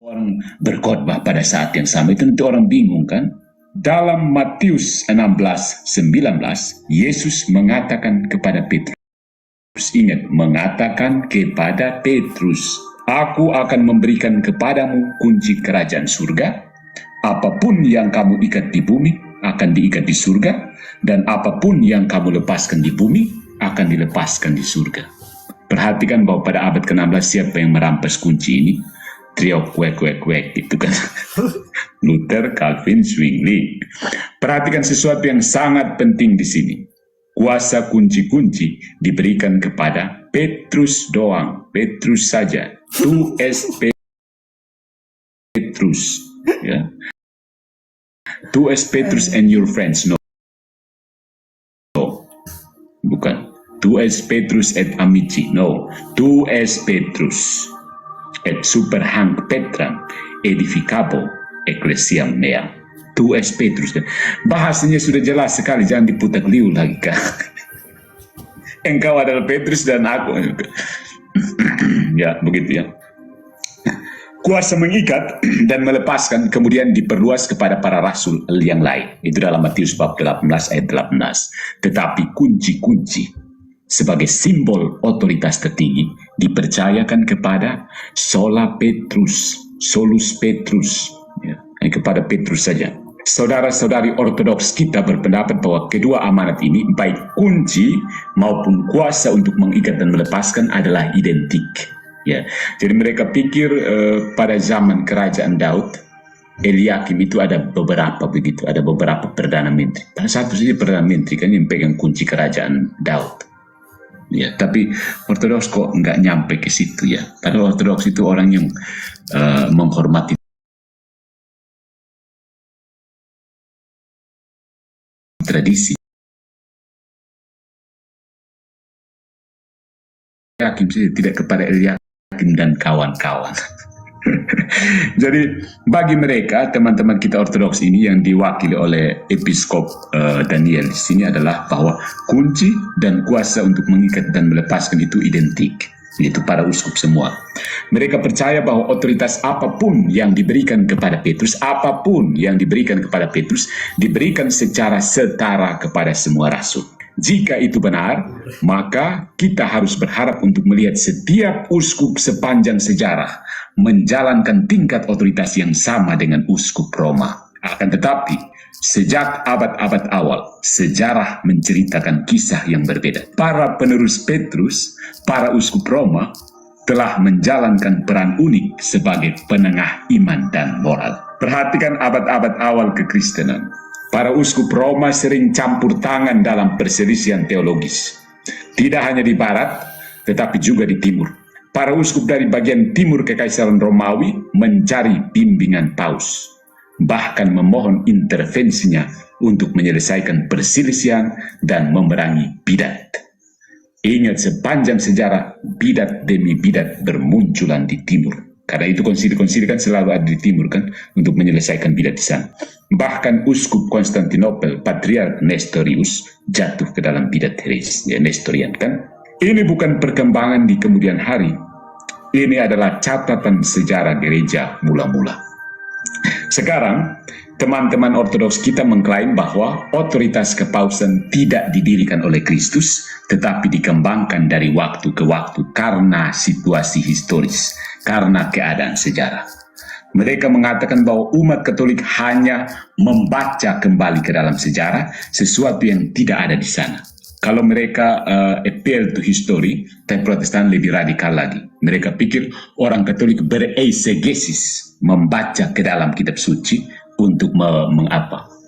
orang berkhotbah pada saat yang sama. Itu nanti orang bingung kan? Dalam Matius 16:19, Yesus mengatakan kepada Petrus, ingat, mengatakan kepada Petrus, aku akan memberikan kepadamu kunci kerajaan surga. Apapun yang kamu ikat di bumi akan diikat di surga, dan apapun yang kamu lepaskan di bumi akan dilepaskan di surga. Perhatikan bahwa pada abad ke-16 siapa yang merampas kunci ini? Trio kwek gitu kan. Luther, Calvin, Zwingli. Perhatikan sesuatu yang sangat penting di sini. Kuasa kunci-kunci diberikan kepada Petrus doang, Petrus saja. Tues Petrus, ya. Tues Petrus and your friends, no. Bukan. Tues Petrus et amici, no. Tues Petrus et super hanc Petram edificabo ecclesiam mea. Tues Petrus. Bahasanya sudah jelas sekali, jangan diputar liu lagi kan. Engkau adalah Petrus dan aku. Ya, begitu ya. Kuasa mengikat dan melepaskan kemudian diperluas kepada para rasul yang lain. Itu dalam Matius bab 18 ayat 18. Tetapi kunci-kunci sebagai simbol otoritas tertinggi dipercayakan kepada sola Petrus, solus Petrus, ya, kepada Petrus saja. Saudara-saudari ortodoks kita berpendapat bahwa kedua amanat ini, baik kunci maupun kuasa untuk mengikat dan melepaskan, adalah identik. Ya, jadi mereka pikir pada zaman kerajaan Daud, Eliakim itu ada beberapa begitu, ada beberapa perdana menteri. Pada satu saja perdana menteri kan yang pegang kunci kerajaan Daud. Ya, tapi ortodoks kok nggak nyampe ke situ ya. Padahal ortodoks itu orang yang menghormati tradisi. Eliakim saja, tidak kepada Eliakim dan kawan-kawan. Jadi bagi mereka, teman-teman kita ortodoks ini yang diwakili oleh Episkop Daniel di sini adalah bahwa kunci dan kuasa untuk mengikat dan melepaskan itu identik, yaitu para uskup semua. Mereka percaya bahwa otoritas apapun yang diberikan kepada Petrus, diberikan secara setara kepada semua rasul. Jika itu benar, maka kita harus berharap untuk melihat setiap uskup sepanjang sejarah menjalankan tingkat otoritas yang sama dengan uskup Roma. Akan tetapi, sejak abad-abad awal, sejarah menceritakan kisah yang berbeda. Para penerus Petrus, para uskup Roma, telah menjalankan peran unik sebagai penengah iman dan moral. Perhatikan abad-abad awal kekristenan. Para uskup Roma sering campur tangan dalam perselisihan teologis. Tidak hanya di barat, tetapi juga di timur. Para uskup dari bagian timur Kekaisaran Romawi mencari bimbingan Paus, bahkan memohon intervensinya untuk menyelesaikan perselisihan dan memerangi bidat. Ingat, sepanjang sejarah bidat demi bidat bermunculan di timur. Karena itu konsili-konsili kan selalu ada di timur kan, untuk menyelesaikan bidat di sana. Bahkan uskup Konstantinopel, Patriark Nestorius, jatuh ke dalam bidat heres, ya, Nestorian kan. Ini bukan perkembangan di kemudian hari. Ini adalah catatan sejarah gereja mula-mula. Sekarang, teman-teman ortodoks kita mengklaim bahwa otoritas kepausan tidak didirikan oleh Kristus, tetapi dikembangkan dari waktu ke waktu karena situasi historis, karena keadaan sejarah. Mereka mengatakan bahwa umat Katolik hanya membaca kembali ke dalam sejarah sesuatu yang tidak ada di sana. Kalau mereka appeal to history, tapi Protestan lebih radikal lagi. Mereka pikir orang Katolik bereisegesis, membaca ke dalam kitab suci untuk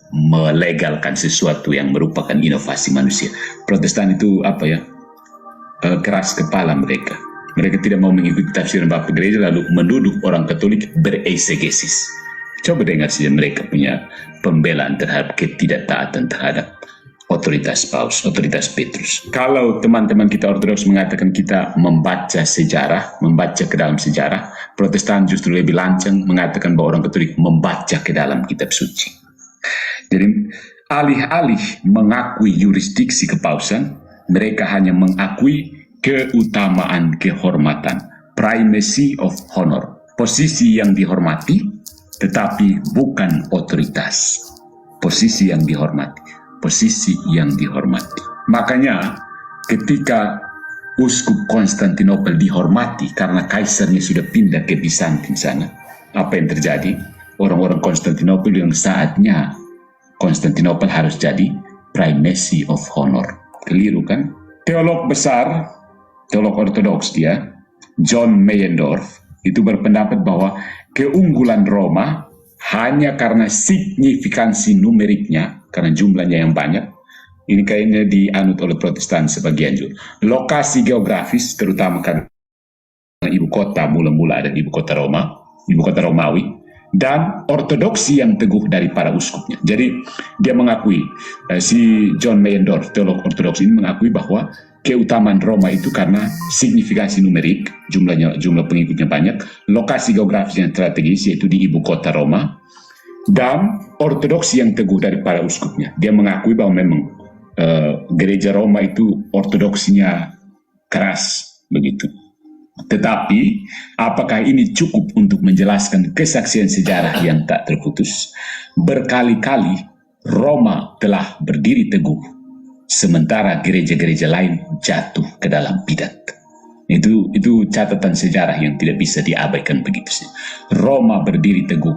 melegalkan sesuatu yang merupakan inovasi manusia. Protestan itu keras kepala mereka. Mereka tidak mau mengikuti tafsiran Bapak Gereja lalu menuduh orang Katolik bereisegesis. Coba dengar saja mereka punya pembelaan terhadap ketidaktaatan terhadap otoritas Paus, otoritas Petrus. Kalau teman-teman kita ortodoks mengatakan kita membaca sejarah, membaca ke dalam sejarah, Protestan justru lebih lancang mengatakan bahwa orang Katolik membaca ke dalam kitab suci. Jadi alih-alih mengakui yurisdiksi kepausan, mereka hanya mengakui keutamaan kehormatan, primacy of honor. posisi yang dihormati, tetapi bukan otoritas. Posisi yang dihormati, posisi yang dihormati. Makanya ketika Uskup Konstantinopel dihormati karena kaisarnya sudah pindah ke Bizantin sana, apa yang terjadi? Orang-orang Konstantinopel yang saatnya Konstantinopel harus jadi primacy of honor. Keliru kan? Teolog besar, teolog ortodoks dia, John Meyendorff, itu berpendapat bahwa keunggulan Roma hanya karena signifikansi numeriknya, karena jumlahnya yang banyak. Ini kayaknya dianut oleh Protestan sebagian juga. Lokasi geografis, terutama karena ibu kota mula-mula ada di ibu kota Roma, ibu kota Romawi, dan ortodoksi yang teguh dari para uskupnya. Jadi dia mengakui, si John Meyendorff, teolog ortodoks ini mengakui bahwa keutamaan Roma itu karena signifikansi numerik, jumlah pengikutnya banyak, lokasi geografis yang strategis yaitu di ibu kota Roma, dan ortodoksi yang teguh dari para uskupnya. Dia mengakui bahwa memang gereja Roma itu ortodoksinya keras begitu. Tetapi apakah ini cukup untuk menjelaskan kesaksian sejarah yang tak terputus? Berkali-kali Roma telah berdiri teguh, sementara gereja-gereja lain jatuh ke dalam bidat. Itu catatan sejarah yang tidak bisa diabaikan begitu saja. Roma berdiri teguh,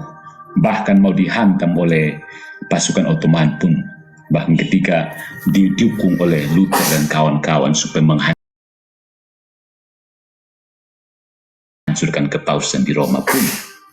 bahkan mau dihantam oleh pasukan Ottoman pun, bahkan ketika didukung oleh Luther dan kawan-kawan supaya menghancurkan kepausan di Roma pun,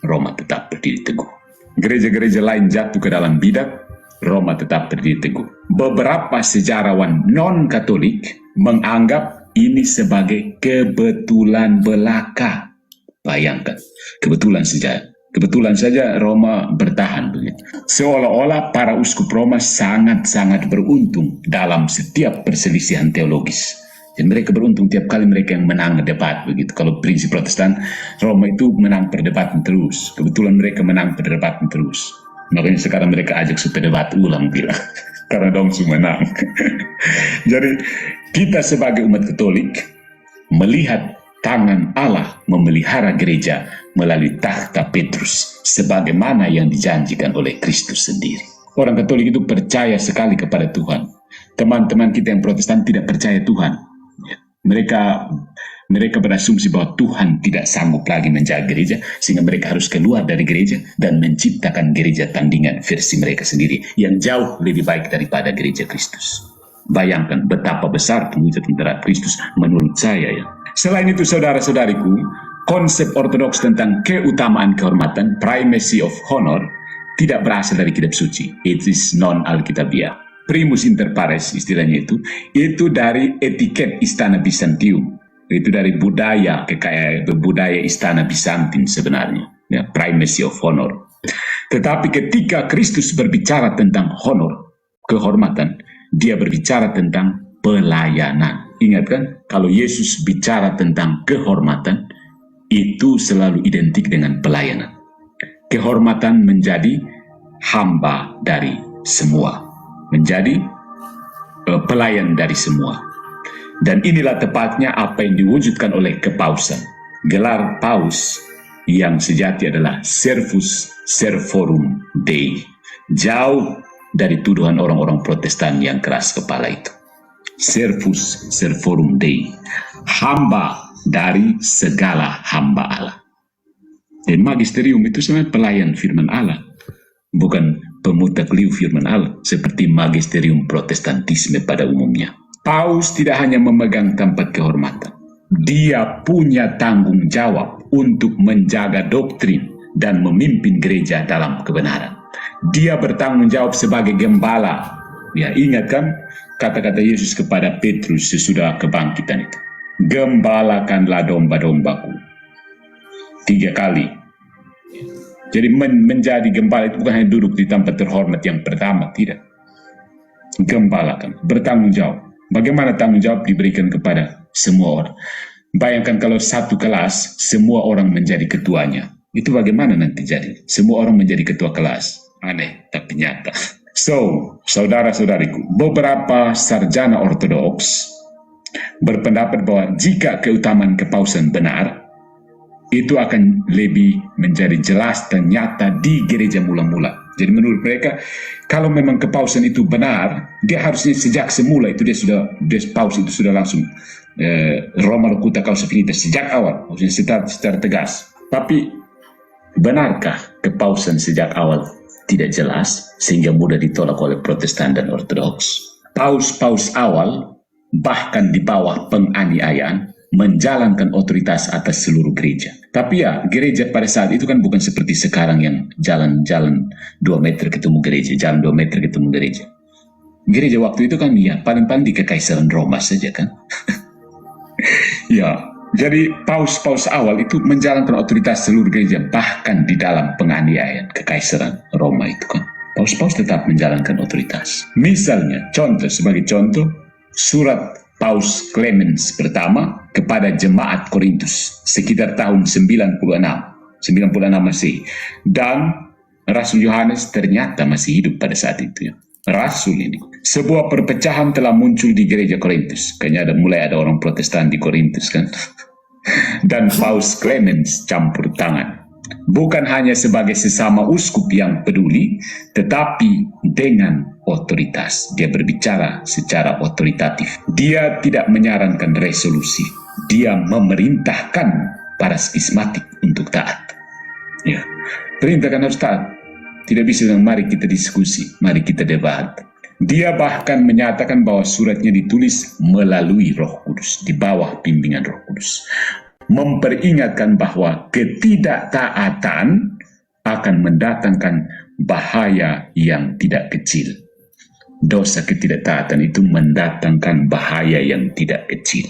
Roma tetap berdiri teguh. Gereja-gereja lain jatuh ke dalam bidat, Roma tetap berdiri teguh. Beberapa sejarawan non-Katolik menganggap ini sebagai kebetulan belaka. Bayangkan, kebetulan saja Roma bertahan begitu. Seolah-olah para uskup Roma sangat-sangat beruntung dalam setiap perselisihan teologis. Dan mereka beruntung tiap kali mereka yang menang debat begitu. Kalau prinsip Protestan, Roma itu menang perdebatan terus. Kebetulan mereka menang perdebatan terus. Makanya sekarang mereka ajak supaya debat ulang bilang. Karena dong semua menang. Jadi kita sebagai umat Katolik melihat tangan Allah memelihara gereja melalui takhta Petrus sebagaimana yang dijanjikan oleh Kristus sendiri. Orang Katolik itu percaya sekali kepada Tuhan. Teman-teman kita yang Protestan tidak percaya Tuhan. Mereka berasumsi bahwa Tuhan tidak sanggup lagi menjaga gereja, sehingga mereka harus keluar dari gereja dan menciptakan gereja tandingan versi mereka sendiri yang jauh lebih baik daripada gereja Kristus. Bayangkan betapa besar penghujatan terhadap Kristus menurut saya ya. Selain itu saudara-saudariku, konsep ortodoks tentang keutamaan kehormatan, primacy of honor, tidak berasal dari kitab suci. It is non-alkitabiah. Primus inter pares istilahnya itu dari etiket istana Bizantium. Itu dari budaya budaya istana Bizantin sebenarnya, ya, primacy of honor. Tetapi ketika Kristus berbicara tentang honor, kehormatan, dia berbicara tentang pelayanan. Ingat kan, kalau Yesus bicara tentang kehormatan, itu selalu identik dengan pelayanan. Kehormatan menjadi hamba dari semua, menjadi pelayan dari semua. Dan inilah tepatnya apa yang diwujudkan oleh kepausan. Gelar paus yang sejati adalah Servus Servorum Dei. Jauh dari tuduhan orang-orang Protestan yang keras kepala itu. Servus Servorum Dei, hamba dari segala hamba Allah. Dan magisterium itu sebenarnya pelayan firman Allah, bukan pemutakliu firman Allah seperti magisterium Protestantisme pada umumnya. Paus tidak hanya memegang tempat kehormatan, dia punya tanggung jawab untuk menjaga doktrin dan memimpin gereja dalam kebenaran. Dia bertanggung jawab sebagai gembala. Ya, ingat kan kata-kata Yesus kepada Petrus sesudah kebangkitan itu. Gembalakanlah domba-dombaku. 3 kali. Jadi menjadi gembala itu bukan hanya duduk di tempat terhormat yang pertama, tidak. Gembalakan, bertanggung jawab. Bagaimana tanggung jawab diberikan kepada semua orang? Bayangkan kalau satu kelas, semua orang menjadi ketuanya. Itu bagaimana nanti jadi? Semua orang menjadi ketua kelas. Aneh, tapi nyata. So, saudara-saudariku, beberapa sarjana ortodoks berpendapat bahwa jika keutamaan kepausan benar, itu akan lebih menjadi jelas dan nyata di gereja mula-mula. Jadi menurut mereka, kalau memang kepausan itu benar, dia harusnya sejak semula itu paus itu sudah langsung Roma Locuta Causa Finita sejak awal, maksudnya secara tegas. Tapi benarkah kepausan sejak awal tidak jelas sehingga mudah ditolak oleh Protestan dan Ortodoks? Paus-paus awal bahkan di bawah penganiayaan menjalankan otoritas atas seluruh gereja. Tapi ya, gereja pada saat itu kan bukan seperti sekarang yang jalan-jalan 2 meter ketemu gereja, jalan 2 meter ketemu gereja. Gereja waktu itu kan ya paling-paling di Kekaisaran Roma saja kan. Ya, jadi paus-paus awal itu menjalankan otoritas seluruh gereja bahkan di dalam penganiayaan Kekaisaran Roma itu kan. Paus-paus tetap menjalankan otoritas. Misalnya, sebagai contoh, surat Paus Clemens pertama kepada jemaat Korintus sekitar tahun 96 Masehi, dan Rasul Yohanes ternyata masih hidup pada saat itu ya. Rasul ini, sebuah perpecahan telah muncul di gereja Korintus. Kayaknya mulai ada orang Protestan di Korintus kan. Dan Paus Clemens campur tangan. Bukan hanya sebagai sesama uskup yang peduli, tetapi dengan otoritas. Dia berbicara secara otoritatif. Dia tidak menyarankan resolusi. Dia memerintahkan para skismatik untuk taat. Ya, perintahkan harus taat. Tidak bisa bilang mari kita diskusi, mari kita debat. Dia bahkan menyatakan bahwa suratnya ditulis melalui Roh Kudus, di bawah bimbingan Roh Kudus. Memperingatkan bahwa ketidaktaatan akan mendatangkan bahaya yang tidak kecil. Dosa ketidaktaatan itu mendatangkan bahaya yang tidak kecil.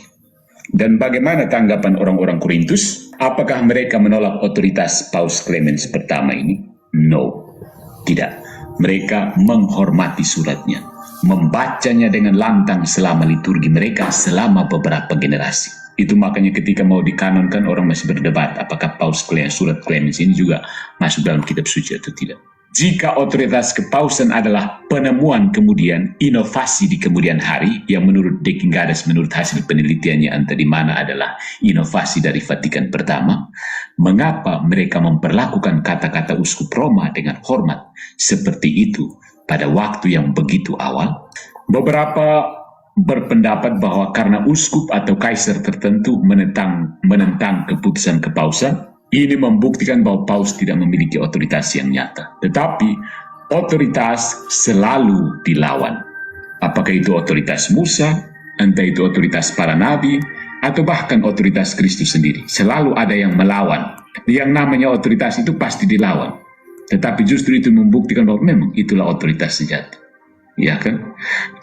Dan bagaimana tanggapan orang-orang Korintus? Apakah mereka menolak otoritas Paus Clemens pertama ini? No, tidak. Mereka menghormati suratnya, membacanya dengan lantang selama liturgi mereka selama beberapa generasi. Itu makanya ketika mau dikanonkan orang masih berdebat apakah surat Clemens ini juga masuk dalam kitab suci atau tidak. Jika otoritas kepausan adalah penemuan kemudian inovasi di kemudian hari yang menurut De Kingadas, menurut hasil penelitiannya entah di mana adalah inovasi dari Vatikan pertama, mengapa mereka memperlakukan kata-kata uskup Roma dengan hormat seperti itu pada waktu yang begitu awal? Beberapa berpendapat bahwa karena uskup atau kaisar tertentu menentang keputusan kepausan, ini membuktikan bahwa paus tidak memiliki otoritas yang nyata. Tetapi otoritas selalu dilawan. Apakah itu otoritas Musa, entah itu otoritas para nabi, atau bahkan otoritas Kristus sendiri. Selalu ada yang melawan. Yang namanya otoritas itu pasti dilawan. Tetapi justru itu membuktikan bahwa memang itulah otoritas sejati. Ya kan?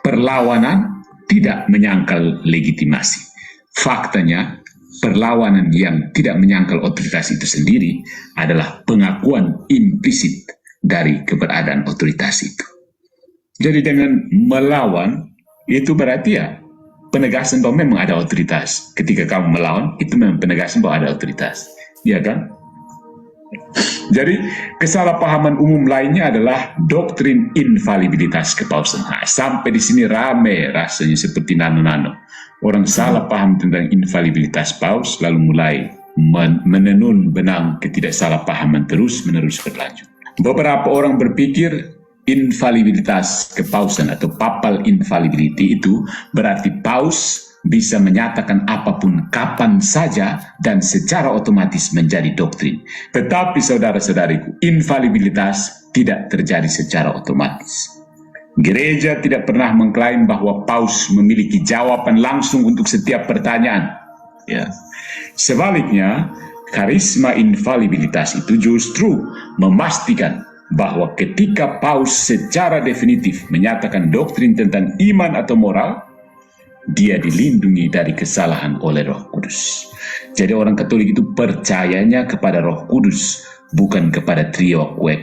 Perlawanan tidak menyangkal legitimasi. Faktanya, perlawanan yang tidak menyangkal otoritas itu sendiri adalah pengakuan implisit dari keberadaan otoritas itu. Jadi dengan melawan, itu berarti ya penegasan bahwa memang ada otoritas. Ketika kamu melawan, itu memang penegasan bahwa ada otoritas. Ya kan? Jadi kesalahpahaman umum lainnya adalah doktrin infalibilitas kepausan. Sampai di sini rame rasanya seperti nano-nano. Orang salah paham tentang infalibilitas paus lalu mulai menenun benang ketidaksalahpahaman terus-menerus berlanjut. Beberapa orang berpikir infalibilitas kepausan atau papal infallibility itu berarti paus bisa menyatakan apapun kapan saja dan secara otomatis menjadi doktrin. Tetapi saudara-saudariku, infalibilitas tidak terjadi secara otomatis. Gereja tidak pernah mengklaim bahwa paus memiliki jawaban langsung untuk setiap pertanyaan. Ya. Sebaliknya, karisma infalibilitas itu justru memastikan bahwa ketika paus secara definitif menyatakan doktrin tentang iman atau moral, dia dilindungi dari kesalahan oleh Roh Kudus. Jadi orang Katolik itu percayanya kepada Roh Kudus, bukan kepada trio kwek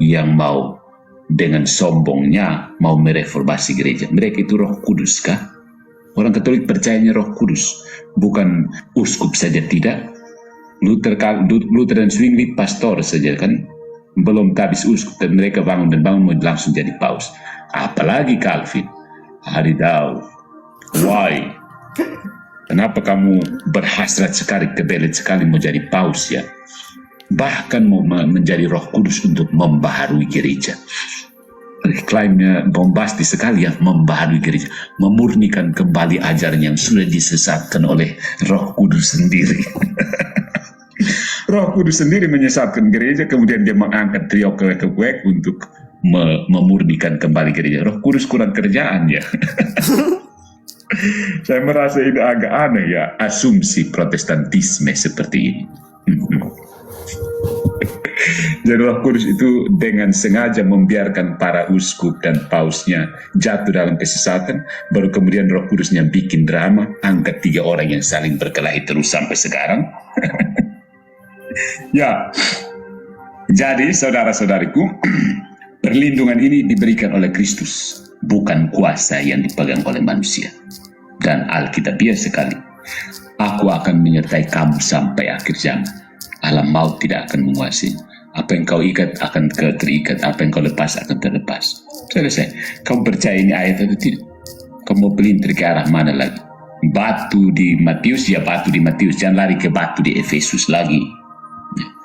yang mau dengan sombongnya mau mereformasi gereja. Mereka itu Roh Kudus kah? Orang Katolik percayanya Roh Kudus, bukan uskup saja tidak. Luther dan Zwingli pastor saja kan, belum habis uskup dan mereka bangun mau langsung jadi paus. Apalagi Calvin, Haridau, why? Kenapa kamu berhasrat sekali, kebelet sekali mau jadi paus ya? Bahkan mau menjadi Roh Kudus untuk membaharui gereja. Klaimnya bombastis sekali ya, membaharui gereja, memurnikan kembali ajaran yang sudah disesatkan oleh Roh Kudus sendiri. Roh Kudus sendiri menyesatkan gereja, kemudian dia mengangkat trio kewek untuk memurnikan kembali gereja. Roh Kudus kurang kerjaan ya. Saya merasa ini agak aneh ya, asumsi protestantisme seperti ini. Jadi Roh Kudus itu dengan sengaja membiarkan para uskup dan pausnya jatuh dalam kesesatan, baru kemudian Roh Kudusnya bikin drama, angkat 3 orang yang saling berkelahi terus sampai sekarang. Ya, jadi saudara-saudariku, perlindungan ini diberikan oleh Kristus, bukan kuasa yang dipegang oleh manusia. Dan Alkitabiah sekali, aku akan menyertai kamu sampai akhir zaman. Alam maut tidak akan menguasai. Apa yang kau ikat akan terikat, apa yang kau lepas akan terlepas. Selesai. Kau percaya ini ayat atau tidak? Kau mau pelintir ke arah mana lagi? Batu di Matius, ya batu di Matius. Jangan lari ke batu di Efesus lagi.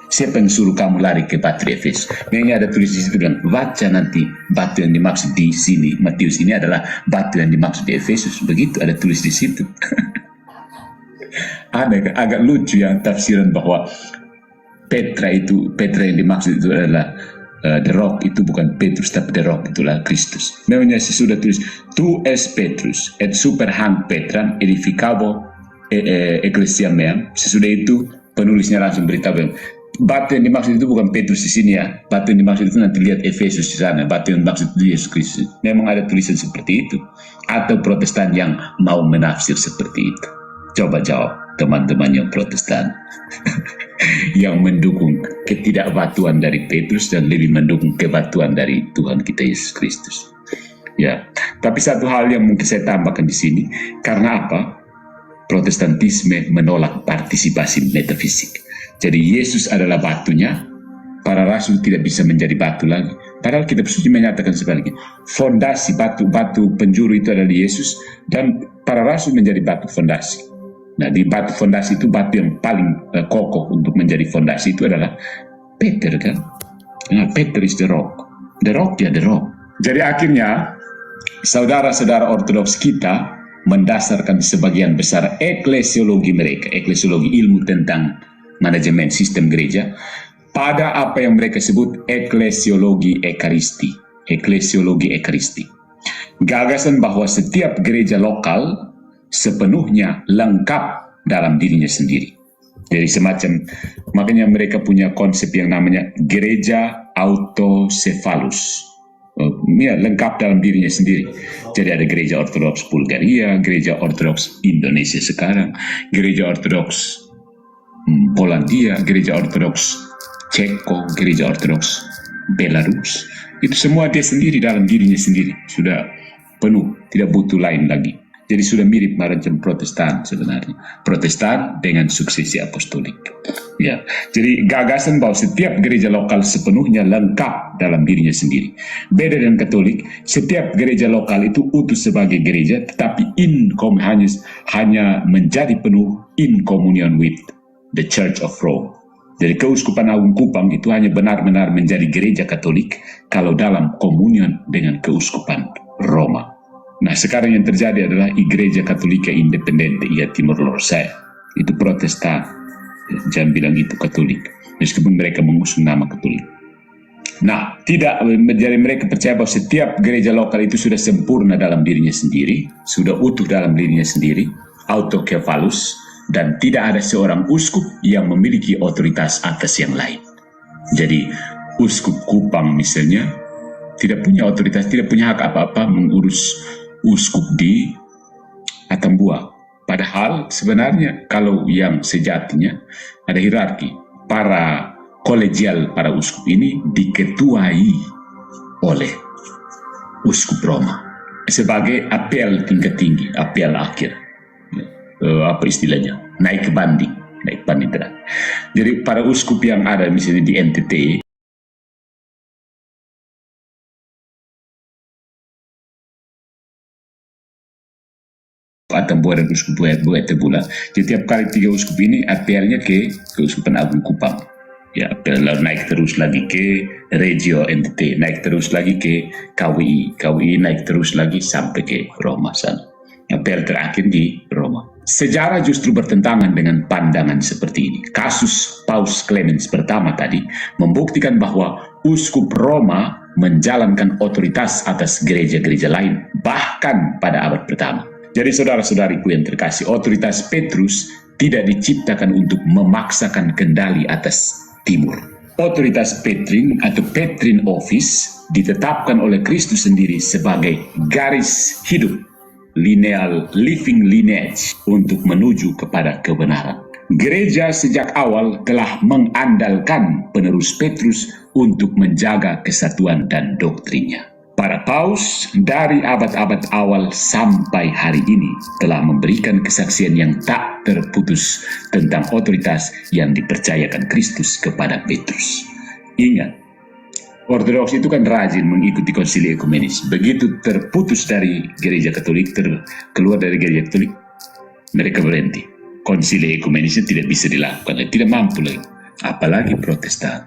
Siapa yang suruh kamu lari ke batu di Efesus? Memang ada tulis di situ dan baca nanti batu yang dimaksud di sini Matius ini adalah batu yang dimaksud di Efesus. Begitu ada tulis di situ. Ada agak lucu yang tafsiran bahwa Petra yang dimaksud itu adalah the rock, itu bukan Petrus tapi the rock itulah Kristus. Memangnya sesudah tulis tu es Petrus et super hanc Petram edificabo ecclesia meam. Sesudah itu penulisnya langsung beritahu batu yang dimaksud itu bukan Petrus di sini ya. Batu yang dimaksud itu nanti lihat Efesus di sana. Batu yang dimaksud itu Yesus Kristus. Memang ada tulisan seperti itu. Atau Protestan yang mau menafsir seperti itu. Coba jawab teman-teman yang Protestan. Yang mendukung ketidakbatuan dari Petrus dan lebih mendukung kebatuan dari Tuhan kita Yesus Kristus. Ya, tapi satu hal yang mungkin saya tambahkan di sini, karena apa? Protestantisme menolak partisipasi metafisik. Jadi Yesus adalah batunya, para rasul tidak bisa menjadi batu lagi. Padahal kitab suci menyatakan sebaliknya. Fondasi batu penjuru itu adalah Yesus dan para rasul menjadi batu fondasi. Nah, di batu fondasi itu batu yang paling kokoh untuk menjadi fondasi itu adalah Peter kan. Nah, Peter is the rock. The rock ya the rock. Jadi akhirnya saudara-saudara Ortodoks kita mendasarkan sebagian besar eklesiologi mereka, eklesiologi ilmu tentang manajemen sistem gereja, pada apa yang mereka sebut eklesiologi ekaristi. Eklesiologi ekaristi. Gagasan bahwa setiap gereja lokal sepenuhnya lengkap dalam dirinya sendiri. Jadi semacam, makanya mereka punya konsep yang namanya gereja autocephalus. Ya, lengkap dalam dirinya sendiri. Jadi ada gereja Ortodoks Bulgaria, gereja Ortodoks Indonesia sekarang, gereja Ortodoks Polandia, gereja Ortodoks Ceko, gereja Ortodoks Belarus. Itu semua dia sendiri dalam dirinya sendiri. Sudah penuh, tidak butuh lain lagi. Jadi sudah mirip macam Protestan sebenarnya. Protestan dengan suksesi apostolik. Ya, jadi gagasan bahwa setiap gereja lokal sepenuhnya lengkap dalam dirinya sendiri. Beda dengan Katolik, setiap gereja lokal itu utuh sebagai gereja, tetapi hanya menjadi penuh in communion with the Church of Rome. Jadi Keuskupan Agung Kupang itu hanya benar-benar menjadi gereja Katolik kalau dalam komunion dengan Keuskupan Roma. Nah, sekarang yang terjadi adalah Gereja Katolika Independente ia Timur Leste. Itu Protestan. Jangan bilang itu Katolik. Meskipun mereka mengusung nama Katolik. Nah, tidak menjadi mereka percaya bahwa setiap gereja lokal itu sudah sempurna dalam dirinya sendiri, sudah utuh dalam dirinya sendiri, autokefalus, dan tidak ada seorang uskup yang memiliki otoritas atas yang lain. Jadi, uskup Kupang misalnya, tidak punya otoritas, tidak punya hak apa-apa mengurus uskup di Atambua. Padahal sebenarnya kalau yang sejatinya ada hierarki. Para kolegial para uskup ini diketuai oleh uskup Roma sebagai apel tingkat tinggi, apel akhir. Apa istilahnya? Naik banding terakhir. Jadi para uskup yang ada misalnya di NTT Atambua dan uskup Buet Tebula. Jadi tiap kali 3 uskup ini apelnya ke Keuskupan Agung Kupang. Ya, lalu naik terus lagi ke Regio NTT, naik terus lagi ke KWI naik terus lagi sampai ke Roma sana. Apel terakhir di Roma. Sejarah justru bertentangan dengan pandangan seperti ini. Kasus Paus Clemens pertama tadi membuktikan bahwa uskup Roma menjalankan otoritas atas gereja-gereja lain, bahkan pada abad pertama. Jadi saudara-saudariku yang terkasih, otoritas Petrus tidak diciptakan untuk memaksakan kendali atas Timur. Otoritas Petrine atau Petrine Office ditetapkan oleh Kristus sendiri sebagai garis hidup, lineal living lineage untuk menuju kepada kebenaran. Gereja sejak awal telah mengandalkan penerus Petrus untuk menjaga kesatuan dan doktrinnya. Para paus dari abad-abad awal sampai hari ini telah memberikan kesaksian yang tak terputus tentang otoritas yang dipercayakan Kristus kepada Petrus. Ingat, Ortodoks itu kan rajin mengikuti konsili ekumenis. Begitu terputus dari gereja Katolik, keluar dari gereja Katolik, mereka berhenti. Konsili ekumenis itu tidak bisa dilakukan, tidak mampu lagi. Apalagi Protestan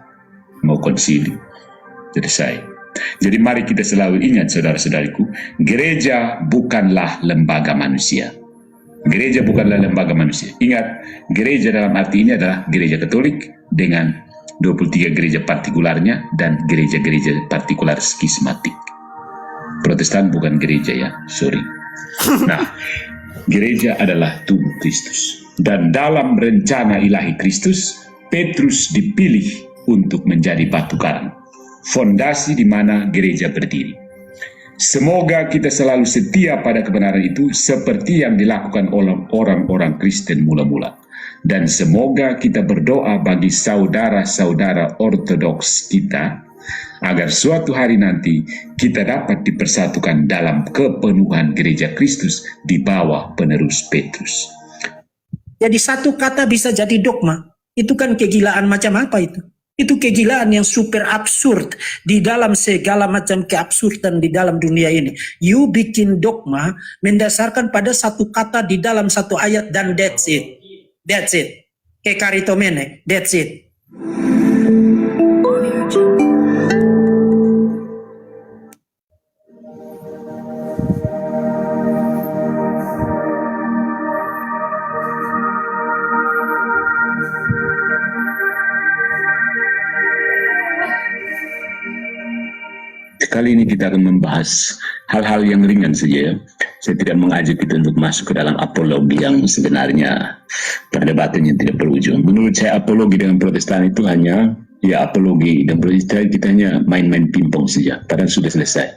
mau konsili. Jadi mari kita selalu ingat saudara-saudariku, gereja bukanlah lembaga manusia. Gereja bukanlah lembaga manusia. Ingat, gereja dalam arti ini adalah gereja Katolik dengan 23 gereja partikularnya dan gereja-gereja partikular skismatik. Protestan bukan gereja ya, sorry. Nah, gereja adalah tubuh Kristus. Dan dalam rencana ilahi Kristus, Petrus dipilih untuk menjadi batu karang, fondasi di mana gereja berdiri. Semoga kita selalu setia pada kebenaran itu seperti yang dilakukan oleh orang-orang Kristen mula-mula. Dan semoga kita berdoa bagi saudara-saudara Ortodoks kita agar suatu hari nanti kita dapat dipersatukan dalam kepenuhan gereja Kristus di bawah penerus Petrus. Jadi satu kata bisa jadi dogma. Itu kan kegilaan macam apa itu? Itu kegilaan yang super absurd di dalam segala macam keabsurdan di dalam dunia ini. You bikin dogma mendasarkan pada satu kata di dalam satu ayat dan that's it. That's it. Kayak karitomene, that's it. Kali ini kita akan membahas hal-hal yang ringan saja ya. Saya tidak mengajak kita untuk masuk ke dalam apologi yang sebenarnya perdebatannya tidak berujung. Menurut saya apologi dengan Protestan itu hanya ya apologi dan Protestan kita hanya main-main pingpong saja. Padahal sudah selesai.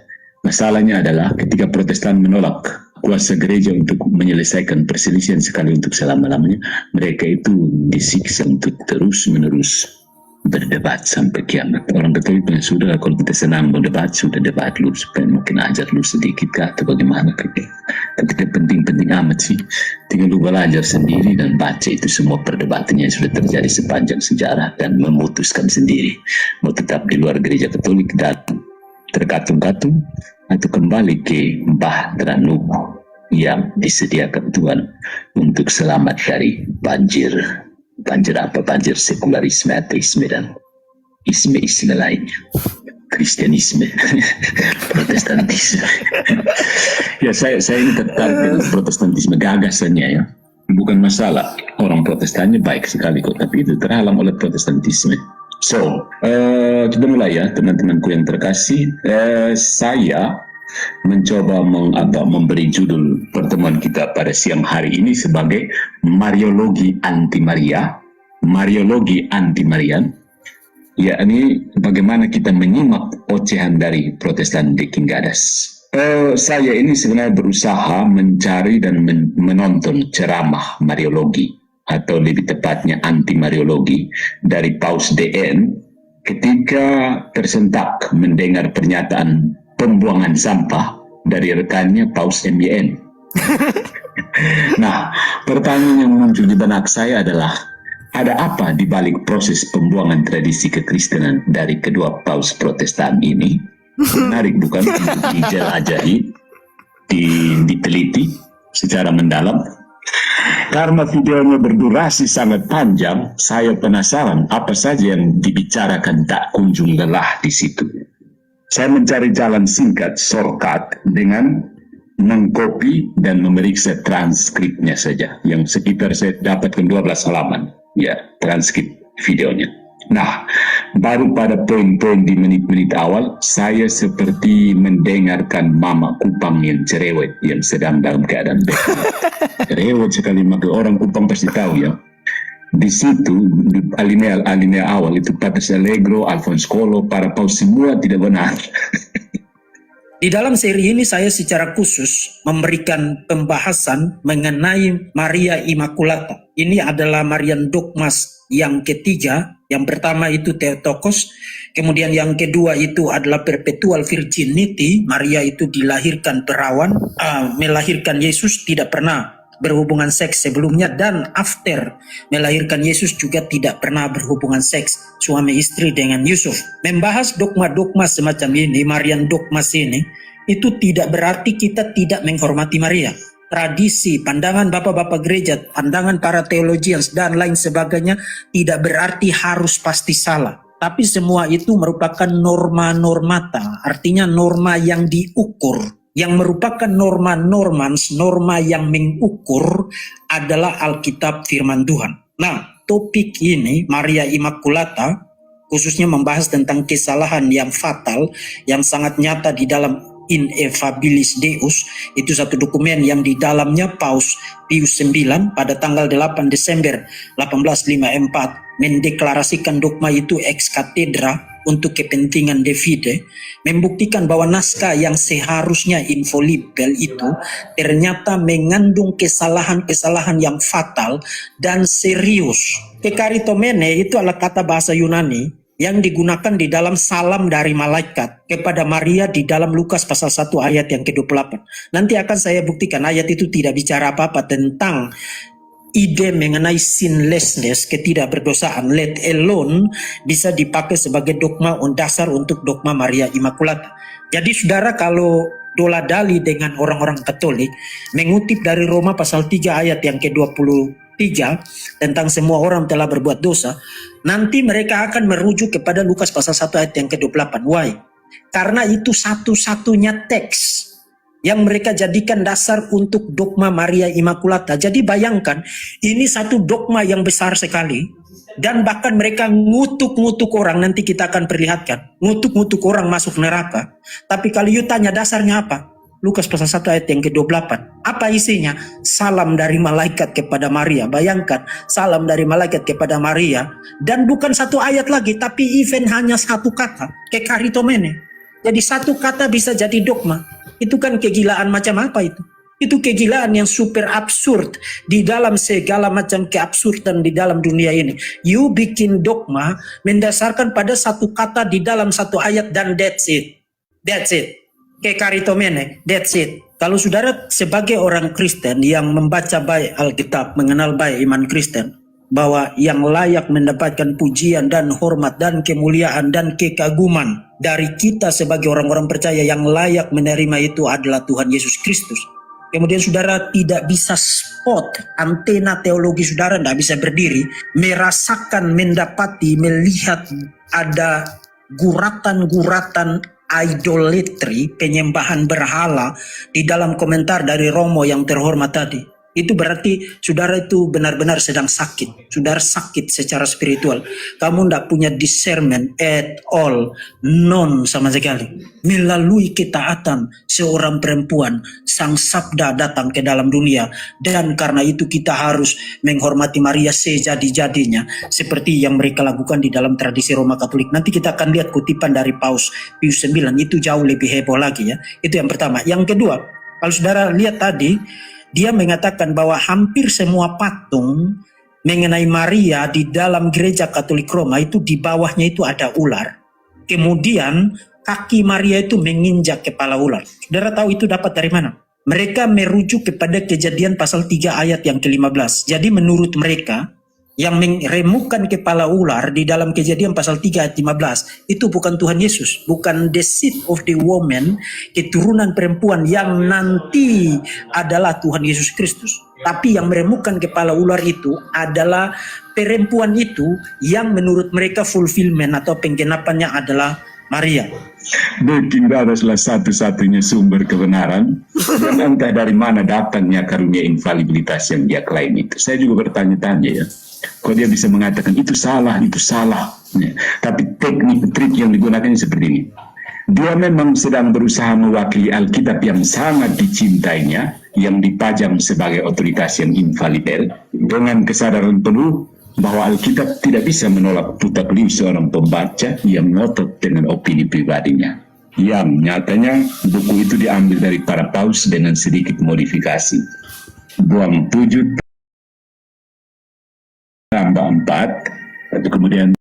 Masalahnya adalah ketika Protestan menolak kuasa gereja untuk menyelesaikan perselisihan sekali untuk selama-lamanya, mereka itu disiksa untuk terus-menerus berdebat sampai kiamat. Orang Katolik punya sudah, kalau kita senang berdebat, sudah debat lu supaya mungkin ajar lu sedikit kah atau bagaimana. Tapi tidak penting-penting amat sih. Tinggal lu belajar sendiri dan baca itu semua perdebatannya yang sudah terjadi sepanjang sejarah dan memutuskan sendiri mau tetap di luar gereja Katolik dan terkatung-katung atau kembali ke Bahtera Nuh yang disediakan Tuhan untuk selamat dari banjir. Banjir apa? Banjir sekularisme, ateisme, dan isme lainnya. Kristianisme, Protestantisme. Ya saya ini tertarik dengan Protestantisme, gagasannya ya. Bukan masalah, orang Protestannya baik sekali kok, tapi itu terhalang oleh Protestantisme. So, kita mulai ya teman-temanku yang terkasih. Saya mencoba memberi judul pertemuan kita pada siang hari ini sebagai Mariologi Anti Maria, Mariologi Anti Marian, yakni bagaimana kita menyimak ocehan dari Protestan di King Gadas. Saya ini sebenarnya berusaha mencari dan menonton ceramah Mariologi atau lebih tepatnya anti Mariologi dari Paus DN ketika tersentak mendengar pernyataan pembuangan sampah dari rekannya Paus MYN. Nah, pertanyaan yang muncul di benak saya adalah, ada apa di balik proses pembuangan tradisi kekristenan dari kedua Paus Protestan ini? Menarik bukan untuk dijelajahi, diteliti, secara mendalam. Karena videonya berdurasi sangat panjang, saya penasaran apa saja yang dibicarakan tak kunjung lelah di situ. Saya mencari jalan singkat, shortcut, dengan mengcopy dan memeriksa transkripnya saja, yang sekitar saya dapatkan 12 halaman, ya, transkrip videonya. Nah, baru pada poin-poin di menit-menit awal, saya seperti mendengarkan mama Kupang yang cerewet, yang sedang dalam keadaan cerewet sekali, maka orang Kupang pasti tahu ya. Di situ, di alinea awal itu Patrice Allegro, Alphonse Colo, para paus semua tidak benar. Di dalam seri ini saya secara khusus memberikan pembahasan mengenai Maria Immaculata. Ini adalah Marian Dogmas yang ketiga. Yang pertama itu Theotokos, kemudian yang kedua itu adalah Perpetual Virginity. Maria itu dilahirkan perawan, melahirkan Yesus, tidak pernah berhubungan seks sebelumnya, dan after melahirkan Yesus juga tidak pernah berhubungan seks suami istri dengan Yusuf. Membahas dogma-dogma semacam ini, Marian Dogmas ini, itu tidak berarti kita tidak menghormati Maria. Tradisi, pandangan bapak-bapak gereja, pandangan para theologians dan lain sebagainya tidak berarti harus pasti salah. Tapi semua itu merupakan norma-normata, artinya norma yang diukur. Yang merupakan norma yang mengukur adalah Alkitab firman Tuhan. Nah, topik ini Maria Immaculata khususnya membahas tentang kesalahan yang fatal yang sangat nyata di dalam Ineffabilis Deus. Itu satu dokumen yang di dalamnya Paus Pius IX pada tanggal 8 Desember 1854 mendeklarasikan dogma itu ex cathedra untuk kepentingan De Fide, membuktikan bahwa naskah yang seharusnya infallible itu ternyata mengandung kesalahan-kesalahan yang fatal dan serius. Kekaritomene itu adalah kata bahasa Yunani yang digunakan di dalam salam dari malaikat kepada Maria di dalam Lukas pasal 1 ayat yang ke-28. Nanti akan saya buktikan ayat itu tidak bicara apa-apa tentang ide mengenai sinlessness, ketidakberdosaan, let alone bisa dipakai sebagai dogma dasar untuk dogma Maria Immaculata. Jadi saudara, kalau dola-dali dengan orang-orang Katolik mengutip dari Roma pasal 3 ayat yang ke-23 tentang semua orang telah berbuat dosa, nanti mereka akan merujuk kepada Lukas pasal 1 ayat yang ke-28. Why? Karena itu satu-satunya teks yang mereka jadikan dasar untuk dogma Maria Immaculata. Jadi bayangkan, ini satu dogma yang besar sekali, dan bahkan mereka ngutuk-ngutuk orang, nanti kita akan perlihatkan, ngutuk-ngutuk orang masuk neraka. Tapi kalau you tanya dasarnya apa? Lukas pasal 1 ayat yang ke-28. Apa isinya? Salam dari malaikat kepada Maria. Bayangkan, salam dari malaikat kepada Maria. Dan bukan satu ayat lagi, tapi even hanya satu kata. Kekaritomene. Jadi satu kata bisa jadi dogma. Itu kan kegilaan macam apa itu? Itu kegilaan yang super absurd di dalam segala macam keabsurdan di dalam dunia ini. You bikin dogma mendasarkan pada satu kata di dalam satu ayat dan that's it. That's it. Kekaritomene, that's it. Kalau saudara sebagai orang Kristen yang membaca baik Alkitab, mengenal baik iman Kristen, bahwa yang layak mendapatkan pujian dan hormat dan kemuliaan dan kekaguman dari kita sebagai orang-orang percaya, yang layak menerima itu adalah Tuhan Yesus Kristus. Kemudian saudara tidak bisa spot, antena teologi saudara tidak bisa berdiri, merasakan, mendapati, melihat ada guratan-guratan idolatry, penyembahan berhala di dalam komentar dari Romo yang terhormat tadi. Itu berarti saudara itu benar-benar sedang sakit. Saudara sakit secara spiritual. Kamu tidak punya discernment at all. None sama sekali. Melalui ketaatan seorang perempuan, Sang Sabda datang ke dalam dunia. Dan karena itu kita harus menghormati Maria sejadi-jadinya. Seperti yang mereka lakukan di dalam tradisi Roma Katolik. Nanti kita akan lihat kutipan dari Paus Pius IX. Itu jauh lebih heboh lagi ya. Itu yang pertama. Yang kedua, kalau saudara lihat tadi, dia mengatakan bahwa hampir semua patung mengenai Maria di dalam gereja Katolik Roma itu di bawahnya itu ada ular. Kemudian kaki Maria itu menginjak kepala ular. Saudara tahu itu dapat dari mana? Mereka merujuk kepada Kejadian pasal 3 ayat yang ke-15. Jadi menurut mereka, yang meremukkan kepala ular di dalam Kejadian pasal 3 ayat 15 itu bukan Tuhan Yesus, bukan the seed of the woman, keturunan perempuan yang nanti adalah Tuhan Yesus Kristus. Tapi yang meremukkan kepala ular itu adalah perempuan itu yang menurut mereka fulfillment atau penggenapannya adalah Maria. Mungkin ada salah satu-satunya sumber kebenaran dan entah dari mana datangnya karunia infalibilitas yang dia klaim itu. Saya juga bertanya-tanya ya, kok dia bisa mengatakan itu salah ya. Tapi teknik trik yang digunakan seperti ini. Dia memang sedang berusaha mewakili Alkitab yang sangat dicintainya, yang dipajang sebagai otoritas yang infalibel, dengan kesadaran penuh bahwa Alkitab tidak bisa menolak putar beliau seorang pembaca yang ngotot dengan opini pribadinya. Yang nyatanya buku itu diambil dari para paus dengan sedikit modifikasi. Buang 7 tambah 4, atau kemudian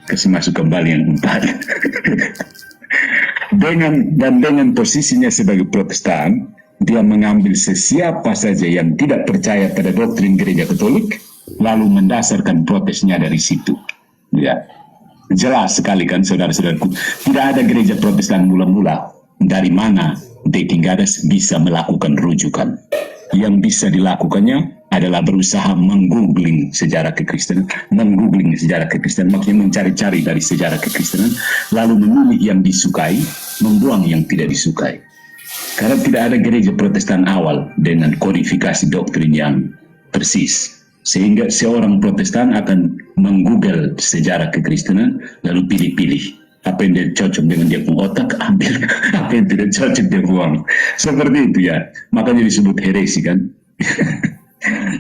kasih masuk kembali yang 4. dengan posisinya sebagai Protestan, dia mengambil sesiapa saja yang tidak percaya pada doktrin gereja Katolik, lalu mendasarkan protesnya dari situ. Ya, jelas sekali kan saudara-saudaraku, tidak ada gereja Protestan mula-mula dari mana Dekingadas bisa melakukan rujukan. Yang bisa dilakukannya adalah berusaha menggoogling sejarah kekristenan, maksudnya mencari-cari dari sejarah kekristenan, lalu memilih yang disukai, membuang yang tidak disukai. Karena tidak ada gereja Protestan awal dengan kodifikasi doktrin yang persis. Sehingga seorang Protestan akan menggoogle sejarah kekristenan, lalu pilih-pilih. Apa yang dia cocok dengan dia pun otak, ambil. Apa yang tidak cocok dia buang. Seperti itu ya. Makanya disebut heresi kan.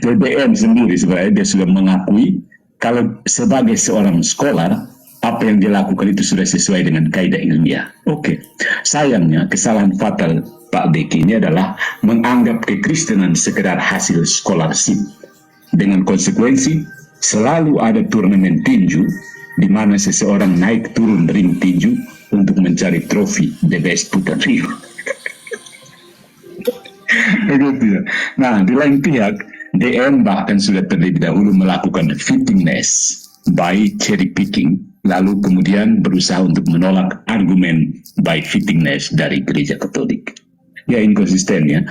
TBM sendiri sebenarnya dia sudah mengakui kalau sebagai seorang scholar, apa yang dia lakukan itu sudah sesuai dengan kaidah ilmiah. Oke. Sayangnya kesalahan fatal Pak Deki ini adalah menganggap kekristenan sekedar hasil scholarship. Dengan konsekuensi, selalu ada turnamen tinju di mana seseorang naik turun ring tinju untuk mencari trofi the best putar beliau. Begitu ya. Nah, di lain pihak, DM bahkan sudah terlebih dahulu melakukan fittingness by cherry picking, lalu kemudian berusaha untuk menolak argumen by fittingness dari gereja Katolik. Ya, inkonsisten ya.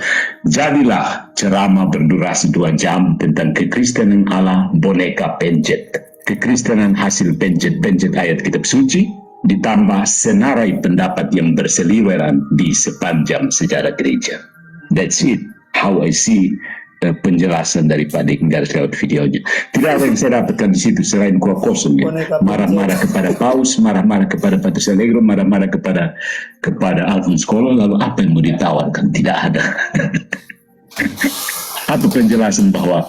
Jadilah ceramah berdurasi 2 jam tentang kekristenan ala boneka pencet. Kekristenan hasil pencet-pencet ayat kitab suci, ditambah senarai pendapat yang berseliweran di sepanjang sejarah gereja. That's it, how I see penjelasan dari Pak Dekingadas lewat videonya. Tidak ada yang saya dapatkan di situ selain kuah kosong ya. Marah-marah kepada Paus, marah-marah kepada Patus Allegro, marah-marah kepada Alfons Kolo, lalu apa yang mau ditawarkan? Tidak ada. Atau penjelasan bahwa,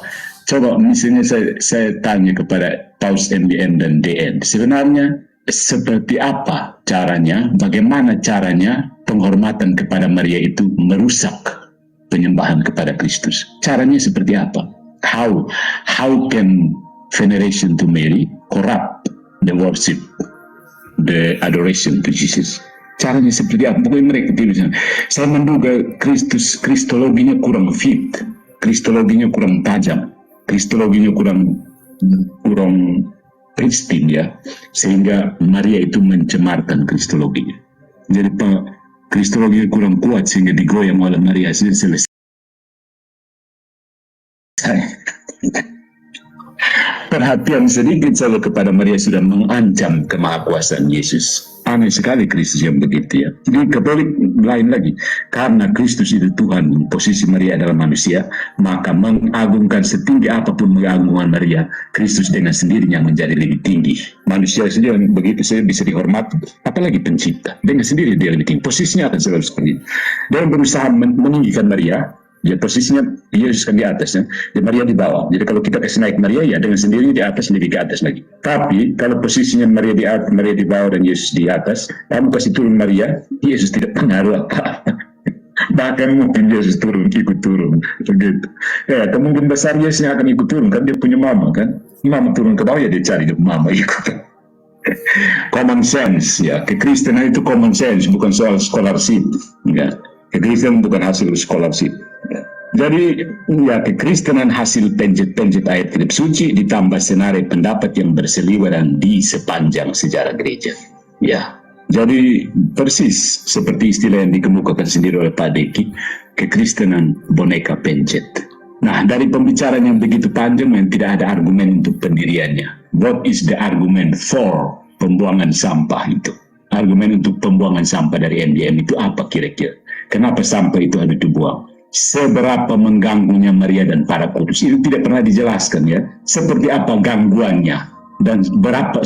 coba misalnya saya tanya kepada Paus MDM dan DN, sebenarnya seperti apa caranya, bagaimana caranya penghormatan kepada Maria itu merusak penyembahan kepada Kristus? Caranya seperti apa? How can veneration to Mary corrupt the worship, the adoration to Jesus? Caranya seperti apa? Pokoknya mereka tidak. Saya menduga kristologinya kurang fit, kristologinya kurang tajam, kristologinya kurang pristine ya, sehingga Maria itu mencemarkan kristologinya. Jadi kristologinya kurang kuat sehingga digoyang oleh Maria selesai. Perhatian sedikit saja kepada Maria sudah mengancam kemahakuasaan Yesus. Aneh sekali Kristus yang begitu ya. Jadi Katolik lain lagi. Karena Kristus itu Tuhan, posisi Maria adalah manusia, maka mengagungkan setinggi apapun mengagungkan Maria, Kristus dengan sendirinya menjadi lebih tinggi. Manusia saja begitu saja bisa dihormati, apalagi pencipta. Dengan sendiri dia lebih tinggi. Posisinya akan selalu seperti itu. Dia berusaha meninggikan Maria. Ya, posisinya Yesus kan di atasnya, dan Maria di bawah. Jadi kalau kita kasih naik Maria, ya dengan sendirinya di atas, lebih ke atas lagi. Tapi kalau posisinya Maria di atas, Maria di bawah dan Yesus di atas, kamu kasih turun Maria, Yesus tidak pengaruh apa-apa. Bahkan mungkin Yesus ikut turun, begitu. Ya, kemungkinan besar Yesus yang akan ikut turun, kan dia punya mama kan. Mama turun ke bawah ya dia cari mama ikut. Common sense ya, kekristenan itu common sense, bukan soal scholarship. Ya. Kekristenan bukan hasil scholarship. Jadi ya kekristenan hasil penjet-penjet ayat kitab suci ditambah senarai pendapat yang berseliweran di sepanjang sejarah gereja. Ya, jadi persis seperti istilah yang dikemukakan sendiri oleh Pak Deki, kekristenan boneka penjet. Nah, dari pembicaraan yang begitu panjang yang tidak ada argumen untuk pendiriannya. What is the argument for pembuangan sampah itu? Argumen untuk pembuangan sampah dari MDM itu apa kira-kira? Kenapa sampah itu harus dibuang? Seberapa mengganggunya Maria dan para kudus itu tidak pernah dijelaskan ya. Seperti apa gangguannya dan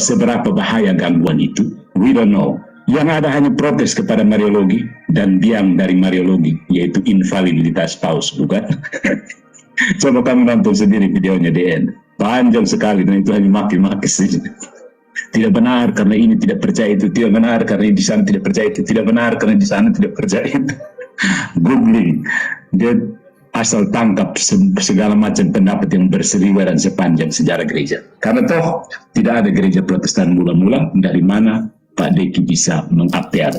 seberapa bahaya gangguan itu? We don't know. Yang ada hanya protes kepada Mariologi dan biang dari Mariologi, yaitu infalibilitas paus, bukan? Coba kamu nonton sendiri videonya DN. Panjang sekali dan itu hanya maki-maki saja. Tidak benar karena ini tidak percaya itu, tidak benar karena di sana tidak percaya itu, tidak benar karena di sana tidak percaya itu. Googling, dia asal tangkap segala macam pendapat yang berseliweran sepanjang sejarah gereja. Karena toh tidak ada gereja Protestan mula-mula, dari mana Pak Deki bisa mengapel.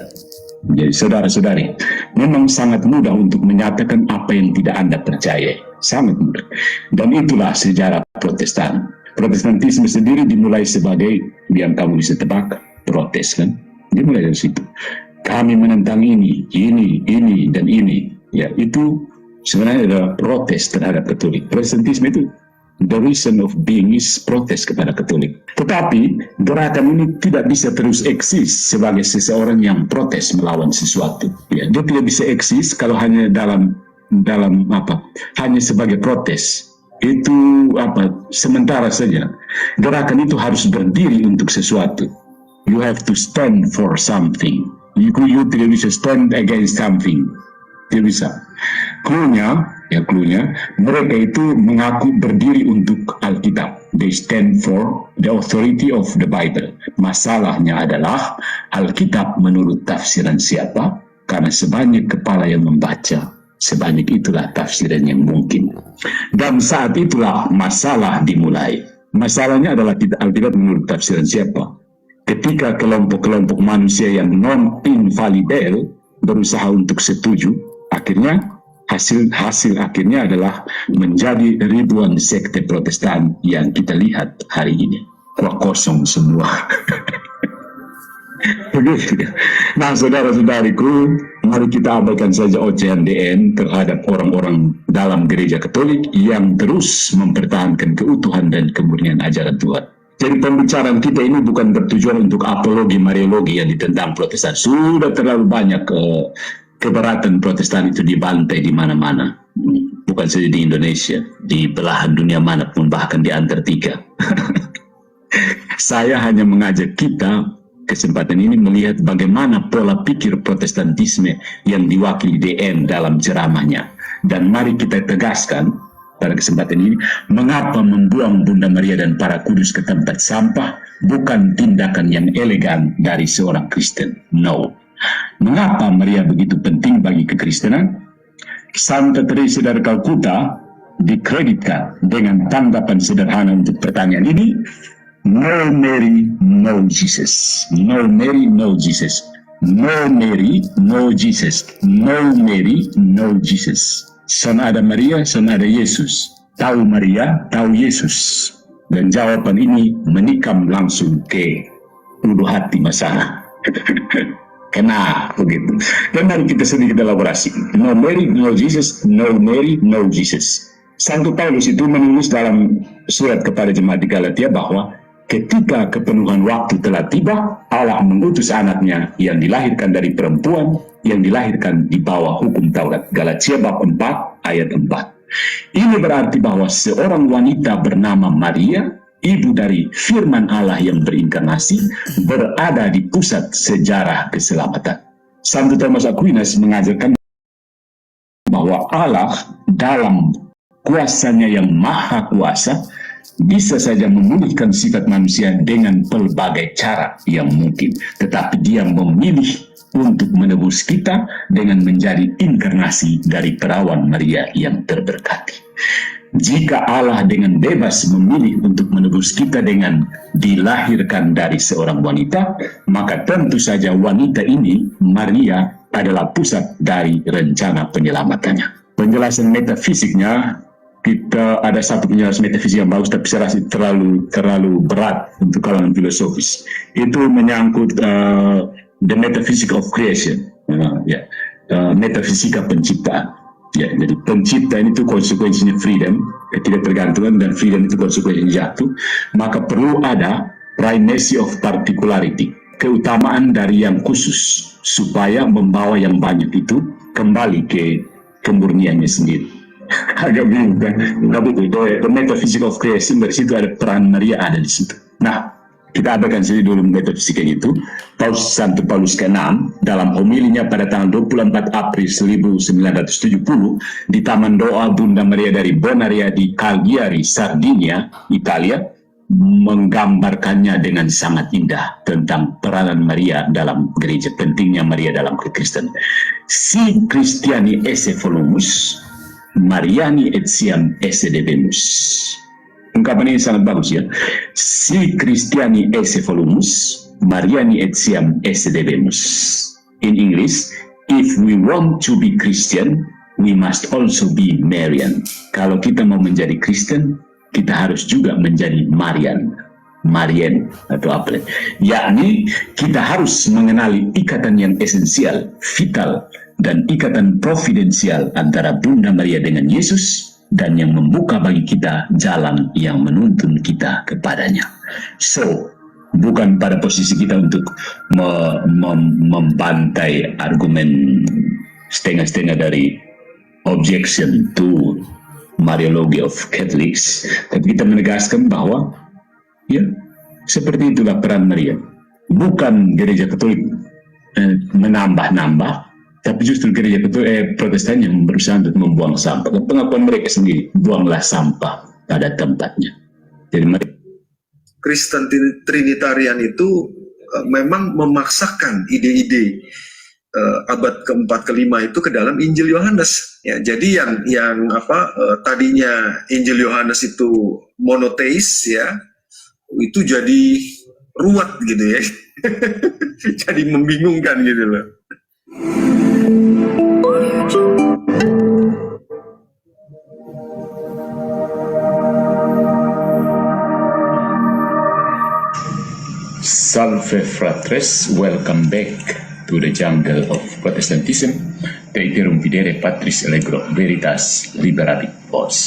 Jadi saudara-saudari, memang sangat mudah untuk menyatakan apa yang tidak Anda percaya, sangat mudah. Dan itulah sejarah Protestan. Protestantisme sendiri dimulai sebagai, yang kamu bisa tebak, protes kan? Dimulai dari situ. Kami menentang ini, dan ini. Ya, itu sebenarnya adalah protes terhadap Katolik. Protestantisme itu, the reason of being is protes kepada Katolik. Tetapi, gerakan ini tidak bisa terus eksis sebagai seseorang yang protes melawan sesuatu. Ya, dia tidak bisa eksis kalau hanya dalam apa? Hanya sebagai protes. Itu apa? Sementara saja. Gerakan itu harus berdiri untuk sesuatu. You have to stand for something. You tidak bisa stand against something. Tidak bisa. Cluenya, mereka itu mengaku berdiri untuk Alkitab. They stand for the authority of the Bible. Masalahnya adalah Alkitab menurut tafsiran siapa? Karena sebanyak kepala yang membaca, sebanyak itulah tafsiran yang mungkin. Dan saat itulah masalah dimulai. Masalahnya adalah Alkitab menurut tafsiran siapa? Ketika kelompok-kelompok manusia yang non-infalibel berusaha untuk setuju, akhirnya hasil akhirnya adalah menjadi ribuan sekte Protestan yang kita lihat hari ini. Wah, kosong semua. Nah, saudara-saudariku, mari kita abaikan saja ocehan DN terhadap orang-orang dalam gereja Katolik yang terus mempertahankan keutuhan dan kemurnian ajaran Tuhan. Jadi pembicaraan kita ini bukan bertujuan untuk apologi Mariologi yang ditentang Protestan. Sudah terlalu banyak keberatan Protestan itu dibantai di mana-mana. Bukan saja di Indonesia, di belahan dunia manapun, bahkan di Antartika. Saya hanya mengajak kita kesempatan ini melihat bagaimana pola pikir Protestantisme yang diwakili DN dalam ceramahnya. Dan mari kita tegaskan pada kesempatan ini, mengapa membuang Bunda Maria dan para kudus ke tempat sampah bukan tindakan yang elegan dari seorang Kristen. No. Mengapa Maria begitu penting bagi kekristenan? Santa Teresa dari Kalkuta dikreditkan dengan tanggapan sederhana untuk pertanyaan ini. No Mary, no Jesus. No Mary, no Jesus. No Mary, no Jesus. No Mary, no Jesus. Sana ada Maria, sana ada Yesus. Tahu Maria, tahu Yesus. Dan jawaban ini menikam langsung ke ulu hati masalah. Kena begitu. Dan mari kita sedikit elaborasi. No Mary, no Jesus. No Mary, no Jesus. Santo Paulus itu menulis dalam surat kepada jemaat di Galatia bahwa ketika kepenuhan waktu telah tiba, Allah mengutus anaknya yang dilahirkan dari perempuan, yang dilahirkan di bawah hukum Taurat. Galatia bab 4 ayat 4. Ini berarti bahwa seorang wanita bernama Maria, ibu dari firman Allah yang berinkarnasi, berada di pusat sejarah keselamatan. Santo Thomas Aquinas mengajarkan bahwa Allah dalam kuasanya yang maha kuasa bisa saja memulihkan sifat manusia dengan pelbagai cara yang mungkin. Tetapi dia memilih untuk menebus kita dengan menjadi inkarnasi dari perawan Maria yang terberkati. Jika Allah dengan bebas memilih untuk menebus kita dengan dilahirkan dari seorang wanita, maka tentu saja wanita ini, Maria, adalah pusat dari rencana penyelamatannya. penjelasan metafisiknya, kita ada satu penjelasan metafisik yang bagus, tapi saya rasa terlalu berat untuk kalangan filosofis. Itu menyangkut the metaphysics of creation, metafisika penciptaan. Ya, jadi penciptaan itu konsekuensinya freedom, ketidaktergantungan, dan freedom itu konsekuensinya jatuh. Maka perlu ada primacy of particularity, keutamaan dari yang khusus, supaya membawa yang banyak itu kembali ke kemurniannya sendiri. Agak bingung kan? Nggak betul. The metaphysics of creation, dari situ ada peran Maria ada di situ. Nah, kita abaikan saja dulu metafisika itu. Santo Paulus ke-6 dalam homilinya pada tanggal 24 April 1970 di Taman Doa Bunda Maria dari Bonaria di Cagliari, Sardinia, Italia, menggambarkannya dengan sangat indah tentang peranan Maria dalam gereja, pentingnya Maria dalam kekristenan. Si Christiani esse volumus, Mariani et siam esse debemus. Ungkapan ini sangat bagus ya. Si Christiani esse volumus, Mariani et siam esse debemus. In English, if we want to be Christian, we must also be Marian. Kalau kita mau menjadi Kristen, kita harus juga menjadi Marian atau apa, yakni kita harus mengenali ikatan yang esensial, vital, dan ikatan providensial antara Bunda Maria dengan Yesus, dan yang membuka bagi kita jalan yang menuntun kita kepadanya. So, bukan pada posisi kita untuk membantai argumen setengah-setengah dari objection to Mariology of Catholics, tapi kita menegaskan bahwa ya, seperti itulah peran Maria. Bukan gereja Katolik menambah-nambah, tapi justru gereja Protestan yang berusaha untuk membuang sampah. Pengakuan mereka sendiri, buanglah sampah pada tempatnya. Jadi Kristen Trinitarian itu memang memaksakan ide-ide abad keempat kelima itu ke dalam Injil Yohanes. Ya, jadi yang tadinya Injil Yohanes itu monoteis ya, itu jadi ruwet gitu ya, jadi membingungkan gitu loh. Salve fratres, welcome back to the jungle of Protestantism. Teiterum videre patris allegro veritas liberabit vos.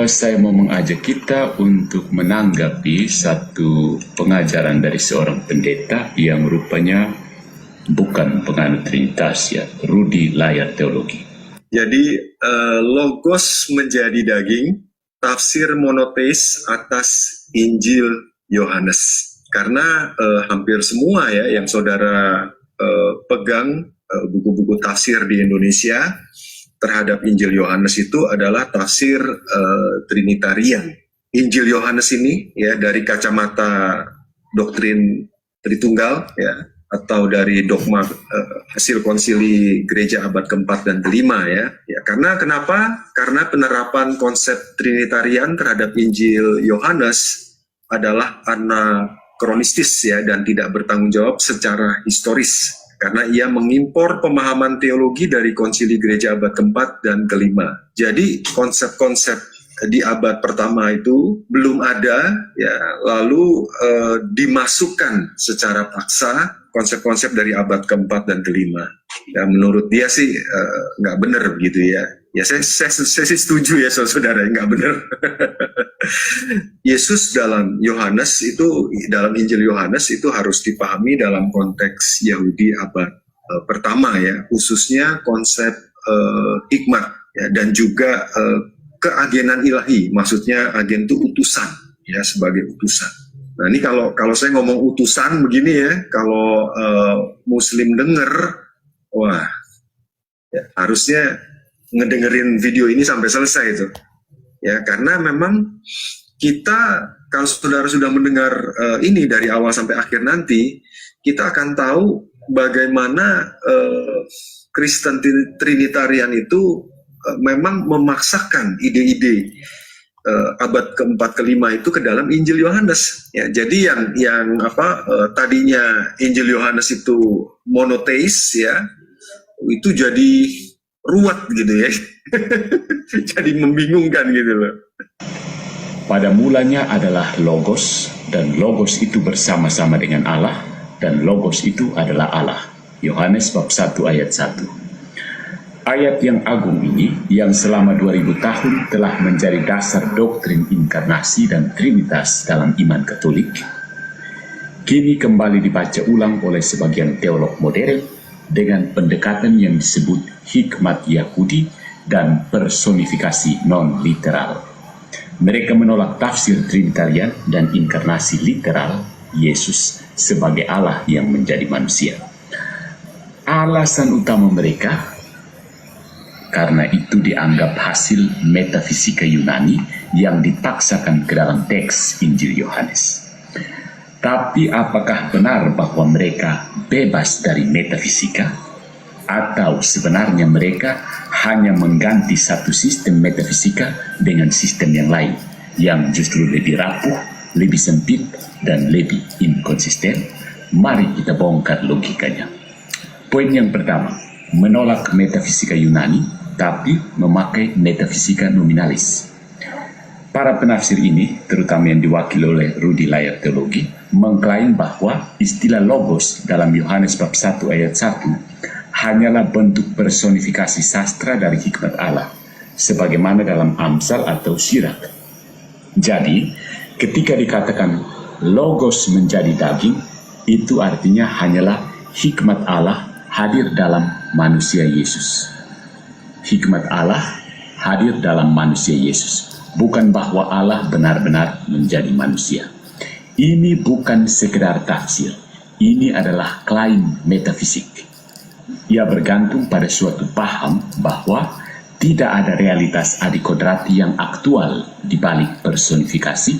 Saya mau mengajak kita untuk menanggapi satu pengajaran dari seorang pendeta yang rupanya bukan penganut Trinitas ya, Rudi Layar Teologi. Jadi logos menjadi daging, tafsir monoteis atas Injil Yohanes. Karena hampir semua ya yang saudara pegang buku-buku tafsir di Indonesia terhadap Injil Yohanes itu adalah tafsir Trinitarian. Injil Yohanes ini ya dari kacamata doktrin Tritunggal ya, atau dari dogma hasil konsili gereja abad keempat dan kelima ya. Karena kenapa? Karena penerapan konsep Trinitarian terhadap Injil Yohanes adalah anakronistis ya, dan tidak bertanggung jawab secara historis, karena ia mengimpor pemahaman teologi dari konsili gereja abad keempat dan kelima. Jadi konsep-konsep di abad pertama itu belum ada ya, lalu dimasukkan secara paksa konsep-konsep dari abad keempat dan kelima. Ya, menurut dia sih nggak benar begitu ya. Ya saya sih setuju ya saudara, nggak benar. Yesus dalam Yohanes itu, dalam Injil Yohanes itu harus dipahami dalam konteks Yahudi abad pertama ya, khususnya konsep hikmat ya, dan juga keagenan ilahi, maksudnya agen itu utusan ya, sebagai utusan. Nah ini kalau saya ngomong utusan begini ya, kalau Muslim denger, wah ya, harusnya ngedengerin video ini sampai selesai itu ya, karena memang kita kalau saudara sudah mendengar ini dari awal sampai akhir nanti, kita akan tahu bagaimana Kristen Trinitarian itu memang memaksakan ide-ide abad keempat kelima itu ke dalam Injil Yohanes ya. Jadi yang tadinya Injil Yohanes itu monoteis ya, itu jadi ruwet gitu ya. Jadi membingungkan gitu loh. Pada mulanya adalah Logos, dan Logos itu bersama-sama dengan Allah, dan Logos itu adalah Allah. Yohanes bab 1 ayat 1. Ayat yang agung ini, yang selama 2000 tahun telah menjadi dasar doktrin inkarnasi dan trinitas dalam iman Katolik, kini kembali dibaca ulang oleh sebagian teolog modern dengan pendekatan yang disebut hikmat Yahudi dan personifikasi non-literal. Mereka menolak tafsir Trinitarian dan inkarnasi literal Yesus sebagai Allah yang menjadi manusia. Alasan utama mereka karena itu dianggap hasil metafisika Yunani yang dipaksakan ke dalam teks Injil Yohanes. Tapi apakah benar bahwa mereka bebas dari metafisika? Atau sebenarnya mereka hanya mengganti satu sistem metafisika dengan sistem yang lain, yang justru lebih rapuh, lebih sempit, dan lebih inkonsisten? Mari kita bongkar logikanya. Poin yang pertama, menolak metafisika Yunani, tapi memakai metafisika nominalis. Para penafsir ini, terutama yang diwakili oleh Rudi Layar Teologi, mengklaim bahwa istilah logos dalam Yohanes bab 1 ayat 1 hanyalah bentuk personifikasi sastra dari hikmat Allah, sebagaimana dalam Amsal atau Syirak. Jadi, ketika dikatakan logos menjadi daging, itu artinya hanyalah hikmat Allah hadir dalam manusia Yesus. Hikmat Allah hadir dalam manusia Yesus, bukan bahwa Allah benar-benar menjadi manusia. Ini bukan sekedar tafsir, ini adalah klaim metafisik. Ia bergantung pada suatu paham bahwa tidak ada realitas adikodrati yang aktual di balik personifikasi.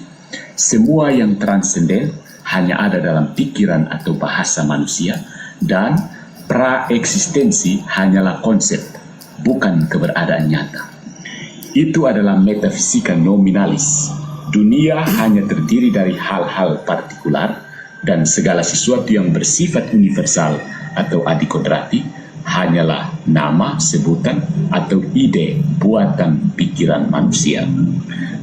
Semua yang transenden hanya ada dalam pikiran atau bahasa manusia, dan praeksistensi hanyalah konsep, bukan keberadaan nyata. Itu adalah metafisika nominalis. Dunia hanya terdiri dari hal-hal partikular, dan segala sesuatu yang bersifat universal atau adikodrati hanyalah nama, sebutan, atau ide buatan pikiran manusia.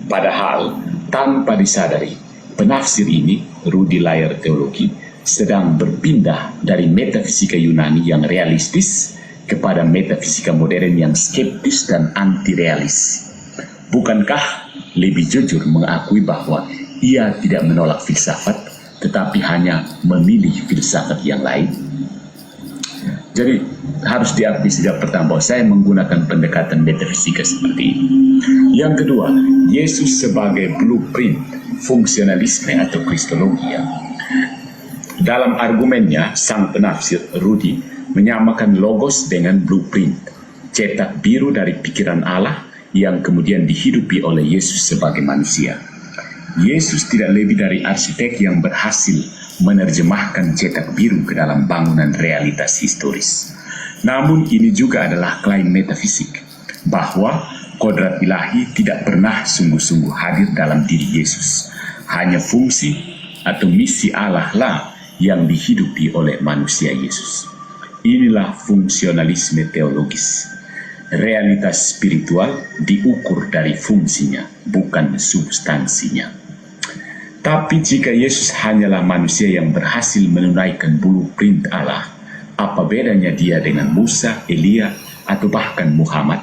Padahal, tanpa disadari, penafsir ini, Rudi Layar Teologi, sedang berpindah dari metafisika Yunani yang realistis kepada metafisika modern yang skeptis dan anti-realis. Bukankah lebih jujur mengakui bahwa ia tidak menolak filsafat, tetapi hanya memilih filsafat yang lain? Jadi harus diakui sejak pertama bahwa saya menggunakan pendekatan metafisika seperti ini. Yang kedua, Yesus sebagai blueprint fungsionalisme atau kristologi. Dalam argumennya, sang penafsir Rudi menyamakan logos dengan blueprint, cetak biru dari pikiran Allah yang kemudian dihidupi oleh Yesus sebagai manusia. Yesus tidak lebih dari arsitek yang berhasil menerjemahkan cetak biru ke dalam bangunan realitas historis. Namun ini juga adalah klaim metafisik, bahwa kodrat ilahi tidak pernah sungguh-sungguh hadir dalam diri Yesus. Hanya fungsi atau misi Allah lah yang dihidupi oleh manusia Yesus. Inilah fungsionalisme teologis. Realitas spiritual diukur dari fungsinya, bukan substansinya. Tapi jika Yesus hanyalah manusia yang berhasil menunaikan blueprint Allah, apa bedanya dia dengan Musa, Elia, atau bahkan Muhammad?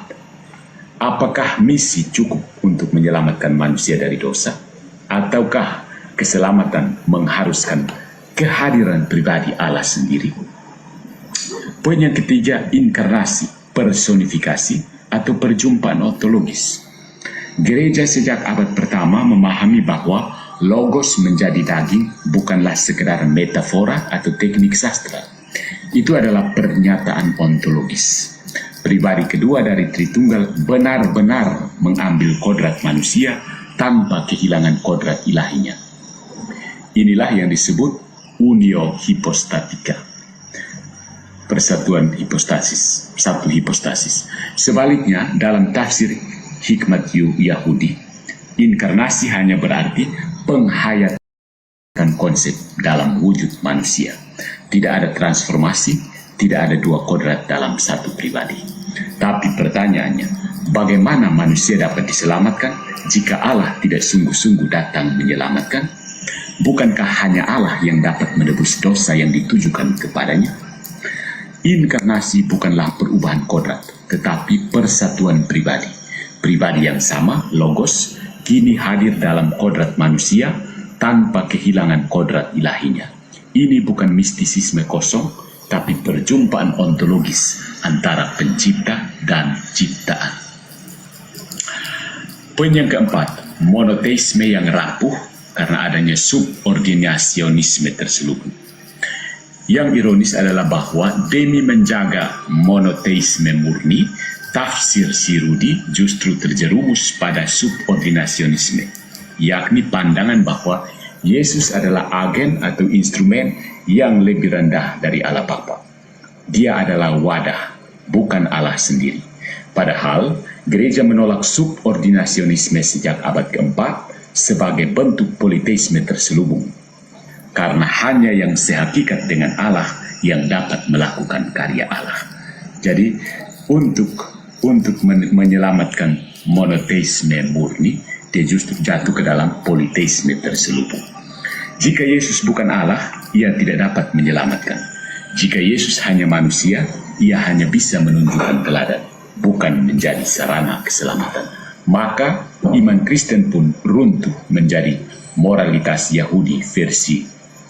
Apakah misi cukup untuk menyelamatkan manusia dari dosa? Ataukah keselamatan mengharuskan kehadiran pribadi Allah sendiri? Poin yang ketiga, inkarnasi, personifikasi, atau perjumpaan ontologis. Gereja sejak abad pertama memahami bahwa logos menjadi daging bukanlah sekedar metafora atau teknik sastra. Itu adalah pernyataan ontologis. Pribadi kedua dari Tritunggal benar-benar mengambil kodrat manusia tanpa kehilangan kodrat ilahinya. Inilah yang disebut unio hipostatika, persatuan hipostasis, satu hipostasis. Sebaliknya, dalam tafsir hikmat Yahudi, inkarnasi hanya berarti penghayatan konsep dalam wujud manusia. Tidak ada transformasi, tidak ada dua kodrat dalam satu pribadi. Tapi pertanyaannya, bagaimana manusia dapat diselamatkan jika Allah tidak sungguh-sungguh datang menyelamatkan? Bukankah hanya Allah yang dapat menebus dosa yang ditujukan kepadanya? Inkarnasi bukanlah perubahan kodrat, tetapi persatuan pribadi. Pribadi yang sama, Logos, kini hadir dalam kodrat manusia tanpa kehilangan kodrat ilahinya. Ini bukan mistisisme kosong, tapi perjumpaan ontologis antara pencipta dan ciptaan. Poin yang keempat, monoteisme yang rapuh karena adanya subordinasionisme terselubung. Yang ironis adalah bahwa demi menjaga monoteisme murni, tafsir Sirudi justru terjerumus pada subordinasionisme, yakni pandangan bahwa Yesus adalah agen atau instrumen yang lebih rendah dari Allah Bapa. Dia adalah wadah, bukan Allah sendiri. Padahal, gereja menolak subordinasionisme sejak abad keempat sebagai bentuk politeisme terselubung. Karena hanya yang sehakikat dengan Allah yang dapat melakukan karya Allah. Jadi, untuk menyelamatkan monoteisme murni, dia justru jatuh ke dalam politeisme terselubung. Jika Yesus bukan Allah, ia tidak dapat menyelamatkan. Jika Yesus hanya manusia, ia hanya bisa menunjukkan teladan, bukan menjadi sarana keselamatan. Maka iman Kristen pun runtuh menjadi moralitas Yahudi versi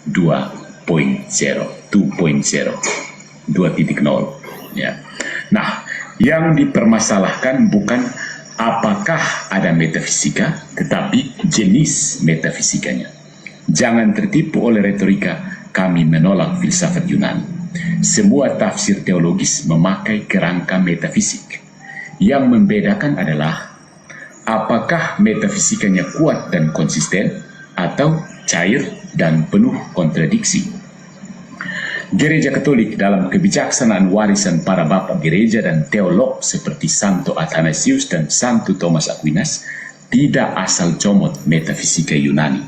2.0, 2.0. Ya. Nah, yang dipermasalahkan bukan apakah ada metafisika, tetapi jenis metafisikanya. Jangan tertipu oleh retorika kami menolak filsafat Yunani. Semua tafsir teologis memakai kerangka metafisik. Yang membedakan adalah apakah metafisikanya kuat dan konsisten atau cair dan penuh kontradiksi. Gereja Katolik dalam kebijaksanaan warisan para bapak gereja dan teolog seperti Santo Athanasius dan Santo Thomas Aquinas tidak asal comot metafisika Yunani,